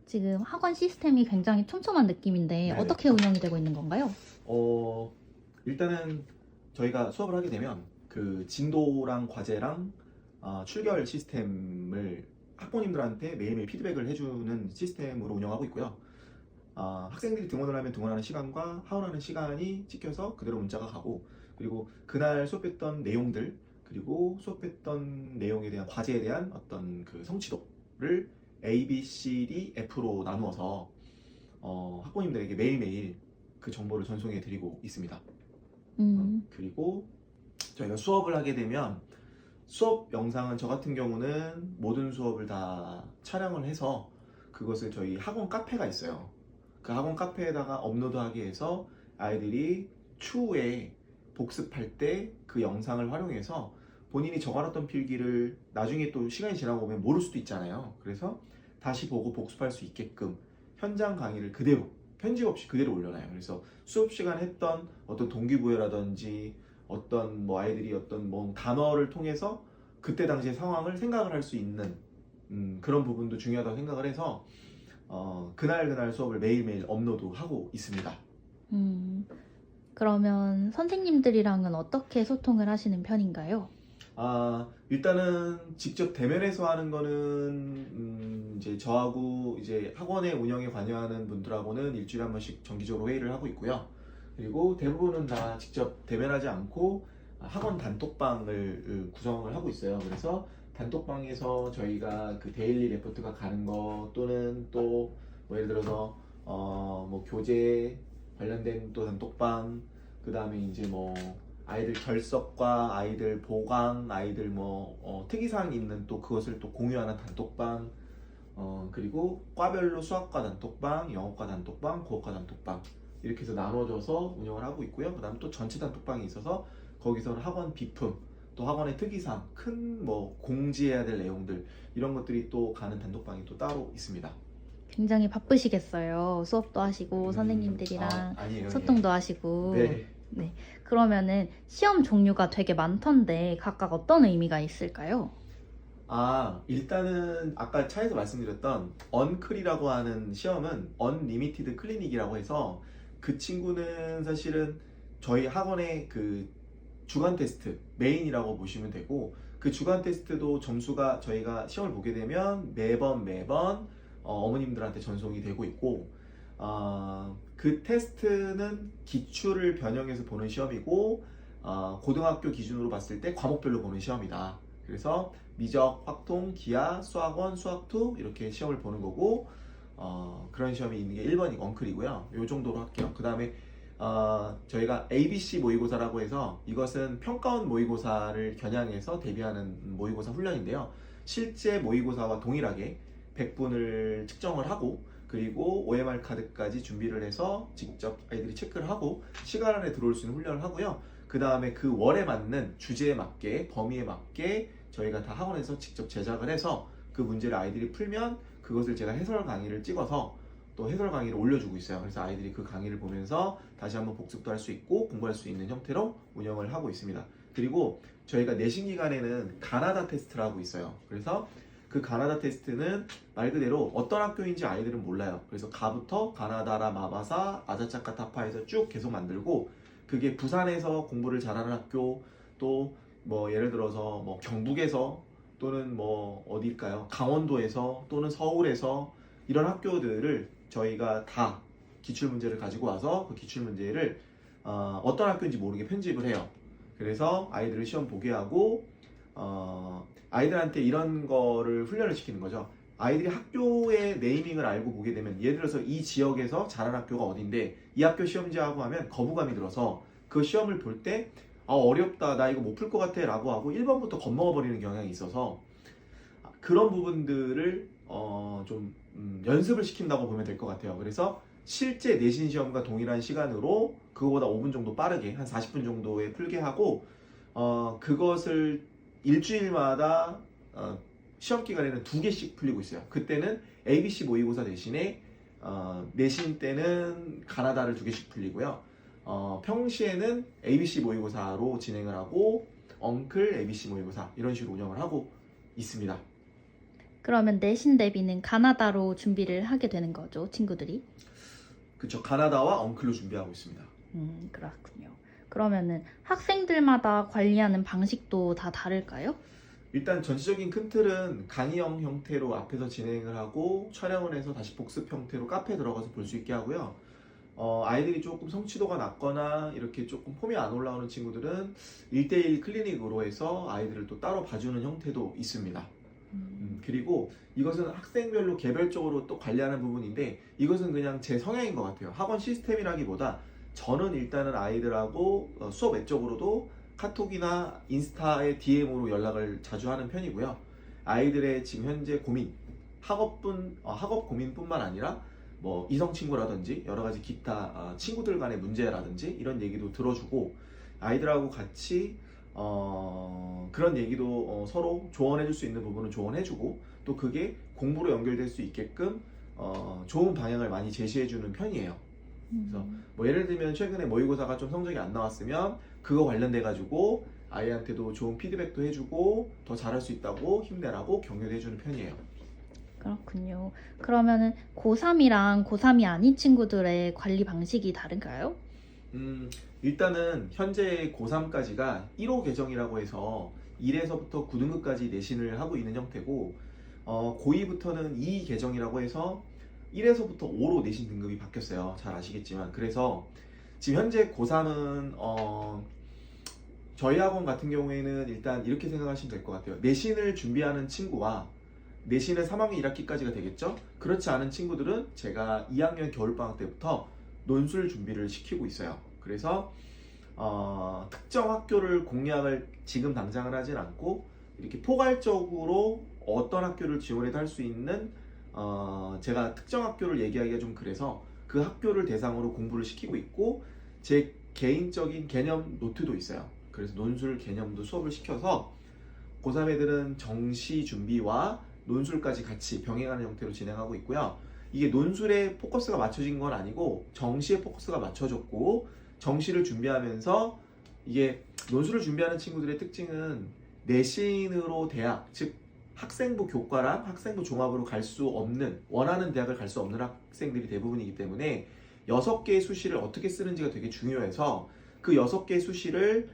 지금 학원 시스템이 굉장히 촘촘한 느낌인데 네네. 어떻게 운영이 되고 있는 건가요? 일단은 저희가 수업을 하게 되면 그 진도랑 과제랑 출결 시스템을 학부모님들한테 매일매일 피드백을 해주는 시스템으로 운영하고 있고요. 학생들이 등원을 하면 등원하는 시간과 하원하는 시간이 찍혀서 그대로 문자가 가고, 그리고 그날 수업했던 내용들, 그리고 수업했던 내용에 대한 과제에 대한 어떤 그 성취도를 A, B, C, D, F로 나누어서 학부모님들에게 매일매일 그 정보를 전송해 드리고 있습니다. 그리고 저희가 수업을 하게 되면 수업 영상은 저 같은 경우는 모든 수업을 다 촬영을 해서 그것을 저희 학원 카페가 있어요. 그 학원 카페에다가 업로드하기 위해서 아이들이 추후에 복습할 때 그 영상을 활용해서 본인이 적어놨던 필기를 나중에 또 시간이 지나고 보면 모를 수도 있잖아요. 그래서 다시 보고 복습할 수 있게끔 현장 강의를 그대로 편집 없이 그대로 올려놔요. 그래서 수업 시간 했던 어떤 동기부여라든지 어떤 뭐 아이들이 어떤 뭐 단어를 통해서 그때 당시의 상황을 생각을 할 수 있는 그런 부분도 중요하다고 생각을 해서 그날 수업을 매일매일 업로드하고 있습니다. 그러면 선생님들이랑은 어떻게 소통을 하시는 편인가요? 일단은 직접 대면해서 하는 거는 이제 저하고 이제 학원의 운영에 관여하는 분들하고는 일주일에 한 번씩 정기적으로 회의를 하고 있고요. 그리고 대부분은 다 직접 대면하지 않고 학원 단톡방을 구성을 하고 있어요. 그래서 단톡방에서 저희가 그 데일리 레포트가 가는 거 또는 또 뭐 예를 들어서 뭐 교재 관련된 또 단톡방, 그 다음에 이제 뭐 아이들 결석과 아이들 보강, 아이들 뭐 특이사항이 있는 또 그것을 또 공유하는 단톡방, 그리고 과별로 수학과 단톡방, 영어과 단톡방, 국어과 단톡방 이렇게 해서 나눠져서 운영을 하고 있고요. 그 다음에 또 전체 단톡방이 있어서 거기서는 학원 비품, 또 학원의 특이사항, 큰 뭐 공지해야 될 내용들 이런 것들이 또 가는 단톡방이 또 따로 있습니다. 굉장히 바쁘시겠어요. 수업도 하시고 선생님들이랑 아니에요. 소통도 하시고. 네. 네. 그러면은 시험 종류가 되게 많던데 각각 어떤 의미가 있을까요? 일단은 아까 차에서 말씀드렸던 언클이라고 하는 시험은 언리미티드 클리닉이라고 해서 그 친구는 사실은 저희 학원의 그 주간 테스트 메인이라고 보시면 되고, 그 주간 테스트도 점수가 저희가 시험을 보게 되면 매번 어머님들한테 전송이 되고 있고, 그 테스트는 기출을 변형해서 보는 시험이고, 고등학교 기준으로 봤을 때 과목별로 보는 시험이다. 그래서 미적, 확통, 기하, 수학원, 수학2 이렇게 시험을 보는 거고, 그런 시험이 있는 게 1번이 언클이고요. 요 정도로 할게요. 그 다음에 저희가 ABC 모의고사라고 해서 이것은 평가원 모의고사를 겨냥해서 대비하는 모의고사 훈련인데요. 실제 모의고사와 동일하게 100분을 측정을 하고, 그리고 OMR 카드까지 준비를 해서 직접 아이들이 체크를 하고 시간 안에 들어올 수 있는 훈련을 하고요. 그 다음에 그 월에 맞는 주제에 맞게, 범위에 맞게 저희가 다 학원에서 직접 제작을 해서 그 문제를 아이들이 풀면 그것을 제가 해설 강의를 찍어서 또 해설 강의를 올려주고 있어요. 그래서 아이들이 그 강의를 보면서 다시 한번 복습도 할 수 있고 공부할 수 있는 형태로 운영을 하고 있습니다. 그리고 저희가 내신 기간에는 가나다 테스트라고 있어요. 그래서 그 가나다 테스트는 말 그대로 어떤 학교인지 아이들은 몰라요. 그래서 가부터 가나다라 마바사 아자차카 타파에서 쭉 계속 만들고, 그게 부산에서 공부를 잘하는 학교, 또 뭐 예를 들어서 뭐 경북에서 또는 뭐 어딜까요? 강원도에서 또는 서울에서 이런 학교들을 저희가 다 기출문제를 가지고 와서 그 기출문제를 어떤 학교인지 모르게 편집을 해요. 그래서 아이들을 시험 보게 하고 아이들한테 이런 거를 훈련을 시키는 거죠. 아이들이 학교의 네이밍을 알고 보게 되면, 예를 들어서 이 지역에서 잘하는 학교가 어딘데 이 학교 시험지하고 하면 거부감이 들어서 그 시험을 볼 때 어렵다, 나 이거 못 풀 것 같아 라고 하고 1번부터 겁먹어 버리는 경향이 있어서 그런 부분들을 좀 연습을 시킨다고 보면 될 것 같아요. 그래서 실제 내신 시험과 동일한 시간으로 그거보다 5분 정도 빠르게 한 40분 정도에 풀게 하고, 그것을 일주일마다 시험 기간에는 2개씩 풀리고 있어요. 그때는 ABC 모의고사 대신에 내신 때는 가나다를 2개씩 풀리고요. 평시에는 ABC 모의고사로 진행을 하고 언클 ABC 모의고사 이런 식으로 운영을 하고 있습니다. 그러면 내신 대비는 가나다로 준비를 하게 되는 거죠, 친구들이? 그쵸. 가나다와 엉클로 준비하고 있습니다. 그렇군요. 그러면은 학생들마다 관리하는 방식도 다 다를까요? 일단 전체적인 큰 틀은 강의형 형태로 앞에서 진행을 하고 촬영을 해서 다시 복습 형태로 카페에 들어가서 볼 수 있게 하고요. 아이들이 조금 성취도가 낮거나 이렇게 조금 폼이 안 올라오는 친구들은 1대1 클리닉으로 해서 아이들을 또 따로 봐주는 형태도 있습니다. 그리고 이것은 학생별로 개별적으로 또 관리하는 부분인데 이것은 그냥 제 성향인 것 같아요. 학원 시스템이라기보다 저는 일단은 아이들하고 수업 외적으로도 카톡이나 인스타의 DM으로 연락을 자주 하는 편이고요. 아이들의 지금 현재 고민, 학업 고민뿐만 아니라 뭐 이성 친구라든지 여러 가지 기타 친구들 간의 문제라든지 이런 얘기도 들어주고 아이들하고 같이 그런 얘기도 서로 조언해줄 수 있는 부분은 조언해주고 또 그게 공부로 연결될 수 있게끔 좋은 방향을 많이 제시해주는 편이에요. 그래서 뭐 예를 들면 최근에 모의고사가 좀 성적이 안 나왔으면 그거 관련돼 가지고 아이한테도 좋은 피드백도 해주고 더 잘할 수 있다고 힘내라고 격려도 해주는 편이에요. 그렇군요. 그러면은 고3이랑 고3이 아닌 친구들의 관리 방식이 다른가요? 일단은 현재 고3까지가 1호 개정이라고 해서 1에서부터 9등급까지 내신을 하고 있는 형태고 고2부터는 2 개정이라고 해서 1에서부터 5로 내신 등급이 바뀌었어요. 잘 아시겠지만 그래서 지금 현재 고3은 저희 학원 같은 경우에는 일단 이렇게 생각하시면 될 것 같아요. 내신을 준비하는 친구와 내신은 3학년 1학기까지가 되겠죠? 그렇지 않은 친구들은 제가 2학년 겨울방학 때부터 논술 준비를 시키고 있어요. 그래서 특정 학교를 공략을 지금 당장은 하진 않고 이렇게 포괄적으로 어떤 학교를 지원해도 할 수 있는 제가 특정 학교를 얘기하기가 좀 그래서 그 학교를 대상으로 공부를 시키고 있고 제 개인적인 개념 노트도 있어요. 그래서 논술 개념도 수업을 시켜서 고3 애들은 정시 준비와 논술까지 같이 병행하는 형태로 진행하고 있고요. 이게 논술에 포커스가 맞춰진 건 아니고 정시에 포커스가 맞춰졌고 정시를 준비하면서 이게 논술을 준비하는 친구들의 특징은 내신으로 대학, 즉 학생부 교과랑 학생부 종합으로 갈 수 없는 원하는 대학을 갈 수 없는 학생들이 대부분이기 때문에 6개의 수시를 어떻게 쓰는지가 되게 중요해서 그 6개의 수시를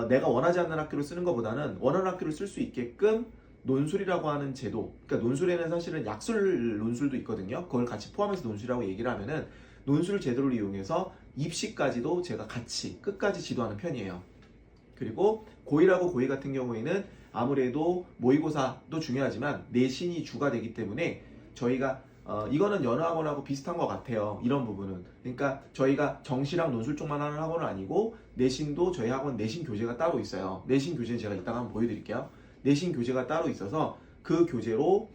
내가 원하지 않는 학교를 쓰는 것보다는 원하는 학교를 쓸 수 있게끔 논술이라고 하는 제도, 그러니까 논술에는 사실은 약술 논술도 있거든요. 그걸 같이 포함해서 논술이라고 얘기를 하면은 논술 제도를 이용해서 입시까지도 제가 같이 끝까지 지도하는 편이에요. 그리고 고1하고 고2 같은 경우에는 아무래도 모의고사도 중요하지만 내신이 주가 되기 때문에 저희가 이거는 여느 학원하고 비슷한 것 같아요. 이런 부분은. 그러니까 저희가 정시랑 논술 쪽만 하는 학원은 아니고 내신도 저희 학원 내신 교재가 따로 있어요. 내신 교재는 제가 이따가 한번 보여드릴게요. 내신 교재가 따로 있어서 그 교재로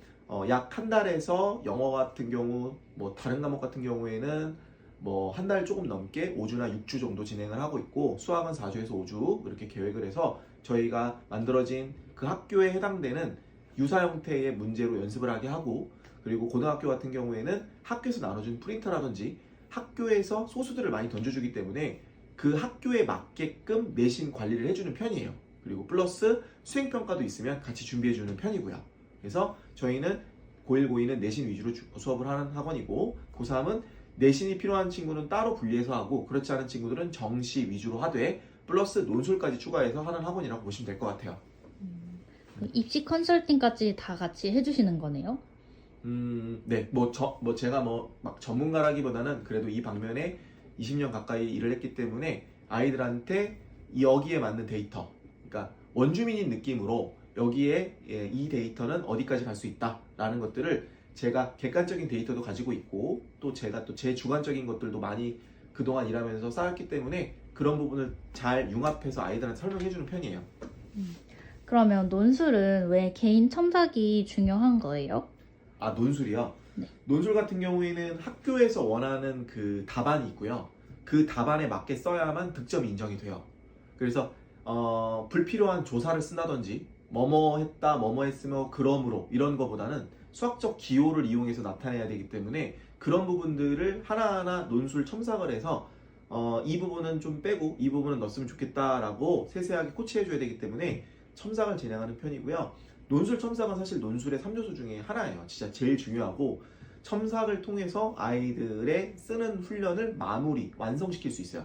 약 한 달에서 영어 같은 경우 뭐 다른 과목 같은 경우에는 뭐 한 달 조금 넘게 5주나 6주 정도 진행을 하고 있고 수학은 4주에서 5주 이렇게 계획을 해서 저희가 만들어진 그 학교에 해당되는 유사 형태의 문제로 연습을 하게 하고 그리고 고등학교 같은 경우에는 학교에서 나눠준 프린터라든지 학교에서 소수들을 많이 던져주기 때문에 그 학교에 맞게끔 내신 관리를 해주는 편이에요. 그리고 플러스 수행평가도 있으면 같이 준비해주는 편이고요. 그래서 저희는 고1, 고2는 내신 위주로 수업을 하는 학원이고 고3은 내신이 필요한 친구는 따로 분리해서 하고 그렇지 않은 친구들은 정시 위주로 하되 플러스 논술까지 추가해서 하는 학원이라고 보시면 될 것 같아요. 입시 컨설팅까지 다 같이 해주시는 거네요? 네, 제가 막 전문가라기보다는 그래도 이 방면에 20년 가까이 일을 했기 때문에 아이들한테 여기에 맞는 데이터, 그러니까 원주민인 느낌으로 여기에 이 데이터는 어디까지 갈 수 있다라는 것들을 제가 객관적인 데이터도 가지고 있고 또 제가 또 제 주관적인 것들도 많이 그동안 일하면서 쌓았기 때문에 그런 부분을 잘 융합해서 아이들한테 설명해 주는 편이에요. 그러면 논술은 왜 개인 첨삭이 중요한 거예요? 아, 논술이요? 네. 논술 같은 경우에는 학교에서 원하는 그 답안이 있고요. 그 답안에 맞게 써야만 득점이 인정이 돼요. 그래서 불필요한 조사를 쓴다든지 뭐뭐 했다, 뭐뭐 했으며 그러므로 이런 거보다는 수학적 기호를 이용해서 나타내야 되기 때문에 그런 부분들을 하나하나 논술 첨삭을 해서 이 부분은 좀 빼고 이 부분은 넣었으면 좋겠다라고 세세하게 코치해줘야 되기 때문에 첨삭을 진행하는 편이고요. 논술 첨삭은 사실 논술의 3요소 중에 하나예요. 진짜 제일 중요하고 첨삭을 통해서 아이들의 쓰는 훈련을 마무리, 완성시킬 수 있어요.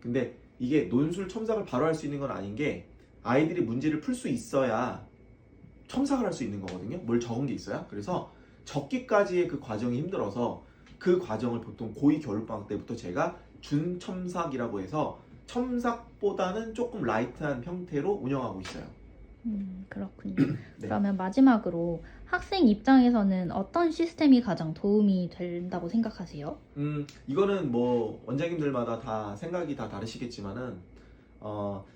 근데 이게 논술 첨삭을 바로 할 수 있는 건 아닌 게 아이들이 문제를 풀 수 있어야 첨삭을 할 수 있는 거거든요. 뭘 적은 게 있어야. 그래서 적기까지의 그 과정이 힘들어서 그 과정을 보통 고2 겨울방학 때부터 제가 준첨삭이라고 해서 첨삭보다는 조금 라이트한 형태로 운영하고 있어요. 그렇군요. 네. 그러면 마지막으로 학생 입장에서는 어떤 시스템이 가장 도움이 된다고 생각하세요? 이거는 뭐 원장님들마다 다 생각이 다 다르시겠지만은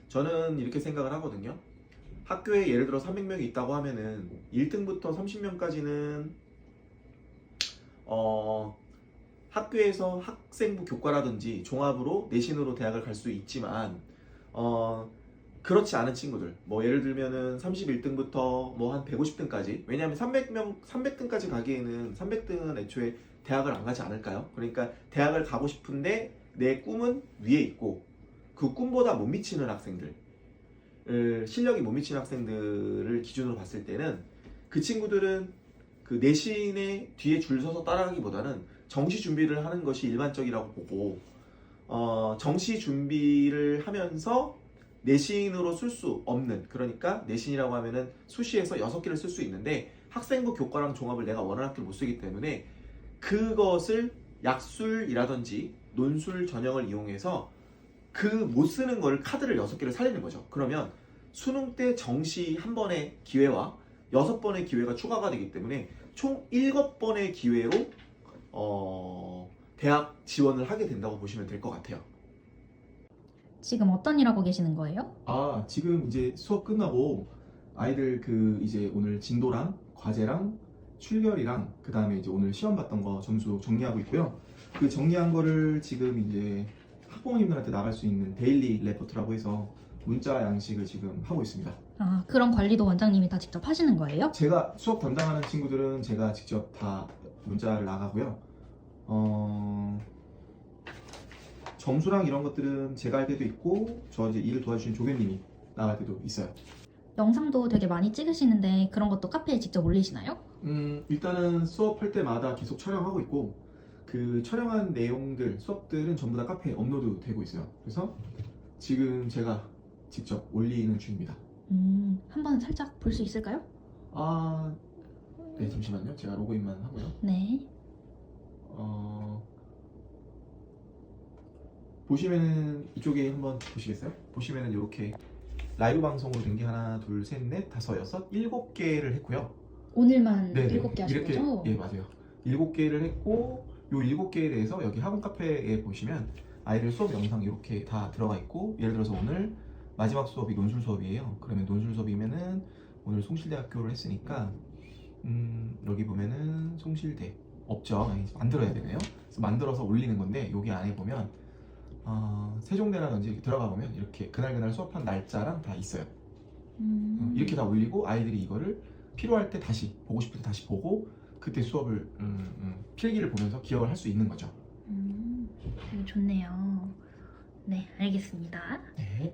저는 이렇게 생각을 하거든요. 학교에 예를 들어 300명이 있다고 하면은 1등부터 30명까지는 학교에서 학생부 교과라든지 종합으로 내신으로 대학을 갈 수 있지만 그렇지 않은 친구들 뭐 예를 들면은 31등부터 뭐 한 150등까지 왜냐하면 300등까지 가기에는 300등은 애초에 대학을 안 가지 않을까요? 그러니까 대학을 가고 싶은데 내 꿈은 위에 있고 그 꿈보다 못 미치는 학생들 실력이 못 미치는 학생들을 기준으로 봤을 때는 그 친구들은 그 내신에 뒤에 줄 서서 따라가기보다는 정시 준비를 하는 것이 일반적이라고 보고 정시 준비를 하면서 내신으로 쓸 수 없는 그러니까 내신이라고 하면은 수시에서 6개를 쓸 수 있는데 학생부 교과랑 종합을 내가 원하는 학교를 못 쓰기 때문에 그것을 약술이라든지 논술 전형을 이용해서 그 못 쓰는 거를 카드를 6개를 살리는 거죠. 그러면 수능 때 정시 한 번의 기회와 6번의 기회가 추가가 되기 때문에 총 7번의 기회로 대학 지원을 하게 된다고 보시면 될 것 같아요. 지금 어떤 일 하고 계시는 거예요? 지금 이제 수업 끝나고 아이들 그 이제 오늘 진도랑 과제랑 출결이랑 그 다음에 이제 오늘 시험 봤던 거 점수 정리하고 있고요. 그 정리한 거를 지금 이제 학부모님들한테 나갈 수 있는 데일리 레포트라고 해서 문자 양식을 지금 하고 있습니다. 그런 관리도 원장님이 다 직접 하시는 거예요? 제가 수업 담당하는 친구들은 제가 직접 다 문자를 나가고요. 점수랑 이런 것들은 제가 할 때도 있고 저 이제 일을 도와주신 조교님이 나갈 때도 있어요. 영상도 되게 많이 찍으시는데 그런 것도 카페에 직접 올리시나요? 일단은 수업할 때마다 계속 촬영하고 있고 그 촬영한 내용들, 수업들은 전부 다 카페에 업로드 되고 있어요. 그래서 지금 제가 직접 올리는 중입니다. 한번 살짝 볼 수 있을까요? 네, 잠시만요. 제가 로그인만 하고요. 네. 보시면은 이쪽에 한번 보시겠어요? 보시면은 이렇게 라이브 방송으로 된 게 하나, 둘, 셋, 넷, 다섯, 여섯, 7개를 했고요. 오늘만 네네. 7개 하신 이렇게, 거죠? 예, 맞아요. 7개를 했고 요 7개에 대해서 여기 학원 카페에 보시면 아이들 수업 영상 이렇게 다 들어가 있고 예를 들어서 오늘 마지막 수업이 논술 수업이에요. 그러면 논술 수업이면은 오늘 송실대학교를 했으니까 여기 보면은 송실대 없죠. 만들어야 되네요. 그래서 만들어서 올리는 건데 여기 안에 보면 세종대라든지 이렇게 들어가 보면 이렇게 그날 수업한 날짜랑 다 있어요. 이렇게 다 올리고 아이들이 이거를 필요할 때 다시 보고 싶을 때 다시 보고 그때 수업을 필기를 보면서 기억을 할 수 있는 거죠. 되게 좋네요. 네, 알겠습니다. 네.